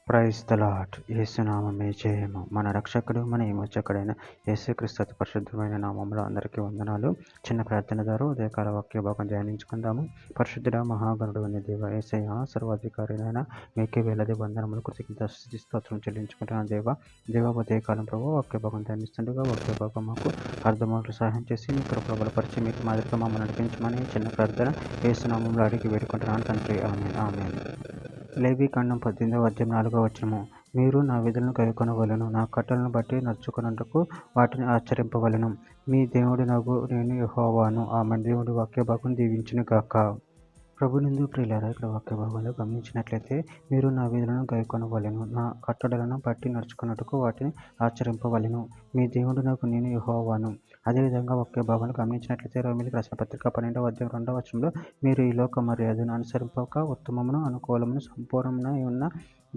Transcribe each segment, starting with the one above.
Praise the lord. యేసునామమే జయము. మన రక్షకుడు మన విమోచకుడైన యేసుక్రీస్తు అతి పరిశుద్ధమైన నామములో అందరికీ వందనాలు. చిన్న ప్రార్థన ద్వారా ఉదయకాల వాక్య భాగం ధ్యానించుకుందాము. పరిశుద్ధుడ మహాగణుడు అనే దేవ యేసయ్య, సర్వాధికారినైనా మీకే వేలది వందనములు, కృతజ్ఞత స్తోత్రం చెల్లించుకుంటున్నాను. దేవ ఉదయకాలం ప్రభు వాక్య భాగం ధ్యానిస్తుండగా వాక్య భాగం మాకు అర్థమవులు సహాయం చేసి మీ కృపలో బలపరిచి మీకు మాదిరిగా మమ్మల్ని నడిపించమని చిన్న ప్రార్థన యేసునామంలో అడిగి వేడుకుంటున్నాను తండ్రి. ఆమేన్ ఆమేన్. లేవీకాండం 18వ అధ్యాయం 4వ వచనము. మీరు నా విధులను కైకొనవలెను, నా కట్టలను బట్టి నడుచుకొనుటకు వాటిని ఆచరింపవలెను. మీ దేవుడనగు నేను యెహోవాను. ఆమేన్. దేవుడి వాక్య భాగం దీవించును గాక. ప్రభునందు ప్రియులారా, ఇక్కడ వాక్య భాగంలో గమనించినట్లయితే, మీరు నా విధులను గైకొనవలెను, నా కట్టడలను బట్టి నడుచుకున్నట్టుకు వాటిని ఆచరింపవలెను. మీ దేవుడు నాకు నేను యెహోవాను. అదేవిధంగా వాక్య భాగంలో గమనించినట్లయితే, రోమీయులకు రాసిన పత్రిక 12వ అధ్యాయం 2వ వచనంలో, మీరు ఈ లోక మర్యాదను అనుసరింపక ఉత్తమమును అనుకూలమును సంపూర్ణమునై ఉన్న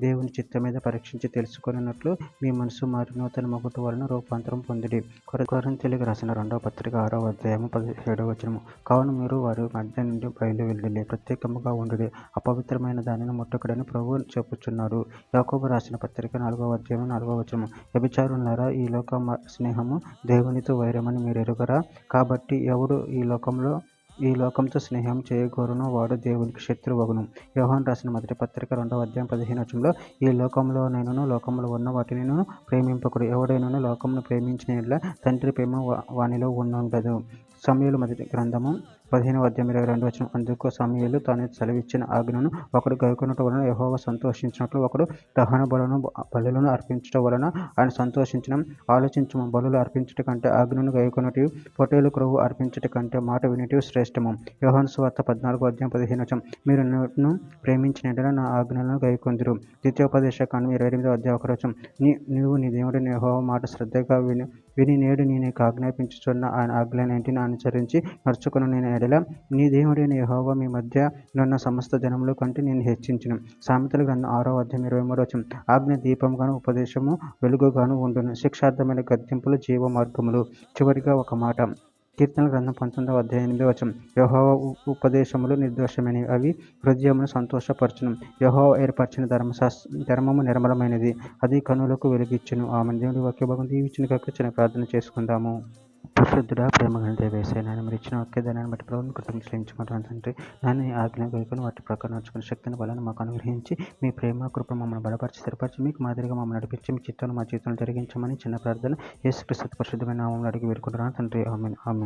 దేవుని చిత్తం మీద పరీక్షించి తెలుసుకున్నట్లు మీ మనసు మారి నూతన మగుట వలన రూపాంతరం పొందిడి. కొరింథీయులకు రాసిన 2వ పత్రిక 6వ అధ్యాయము 17వ వచనము. కావున మీరు వారి మధ్య నుండి బయలు వెళ్ళి ప్రత్యేకముగా ఉండుడి, అపవిత్రమైన దానిని ముట్టకుడని ప్రభువు చెప్పుచున్నాడు. యాకోబు రాసిన పత్రిక 4వ అధ్యాయం 4వ వచనము. వ్యభిచారులారా, ఈ లోక స్నేహము దేవునితో వైరమని మీరు ఎరుగరా? కాబట్టి ఎవడు ఈ లోకంతో స్నేహం చేయగోరునో వాడు దేవునికి శత్రువగును. యోహాను రాసిన మొదటి పత్రిక 2వ అధ్యాయం 15వ వచనంలో, ఈ లోకంలోనైనను లోకంలో ఉన్న వాటిని ప్రేమింపకుడు. ఎవడైనా లోకమును ప్రేమించిన యెడల తండ్రి ప్రేమ వానిలో ఉండదు. సమూయేలు మొదటి గ్రంథము 15వ అధ్యాయం 22వ వచనం. అందుకు సమూయేలు తాను సెలవిచ్చిన ఆజ్ఞను ఒకడు గైకొనుట వలన యెహోవా సంతోషించినట్లు ఒకడు దహన బలులను అర్పించడం వలన ఆయన సంతోషించిన. ఆలోచించము, బలులు అర్పించట కంటే ఆజ్ఞను గైకొనుటయు, పొట్టేలు క్రొవ్వు అర్పించట కంటే మాట వినుటయు శ్రేష్టము. యోహాను సువార్త 14వ అధ్యాయం 15వ వచనం. మీరు నన్ను ప్రేమించిన యెడల నా ఆజ్ఞలను గైకొందురు. ద్వితీయోపదేశకాండం 28వ అధ్యాయం 1వ వచనం. నీవు నీ దేవుడైన యెహోవా మాట శ్రద్ధగా విని నేడు నేను నీకు ఆజ్ఞాపించుచున్న ఆయన ఆజ్ఞలన్నిటిని అనుసరించి నడుచుకుని నేను ఎడల నీ దేవుడైన యెహోవా మీ మధ్య నున్న సమస్త జనముల కంటే నేను హెచ్చించును. సామెతల గ్రంథం 6వ అధ్యాయం 23వ వచనం. ఆజ్ఞ దీపంగాను ఉపదేశము వెలుగుగాను ఉండును, శిక్షార్థమైన గద్దింపులు జీవ మార్గములు. చివరిగా ఒక మాట, కీర్తనల గ్రంథం 19వ అధ్యాయం 8వ వచనం. యెహోవా ఉపదేశములు నిర్దోషమైనవి, అవి హృదయమును సంతోషపరచును. యెహోవా ఏర్పరిచిన ధర్మము నిర్మలమైనది, అది కనులకు వెలుగిచ్చును. ఆమేన్. దేవుడి వాక్య భాగం దీవించును గాక. చిన్న ప్రార్థన చేసుకుందాము. పరిశుద్ధుడా, ప్రేమగల దేవ యేసయ్య, నాయన మీరు ఇచ్చిన వాక్య దానాన్ని బట్టి ప్రభువుని కృతజ్ఞతలు చెల్లించుకుంటున్నాను తండ్రి. నాయన ఈ ఆజ్ఞ గైకొని వాటి ప్రకారం నడుచుకుని శక్తిని బలాన్ని మాకు అనుగ్రహించి మీ ప్రేమ కృప మమ్మల్ని బలపరిచి స్థిరపరిచి మీకు మాదిరిగా మమ్మల్ని నడిపించి మీ చిత్తాన్ని మా జీవితంలో జరిగించమని చిన్న ప్రార్థన యేసుక్రీస్తు పరిశుద్ధమైన నామములో అడిగి వేడుకుంటున్నాను తండ్రి. ఆమేన్ ఆమేన్.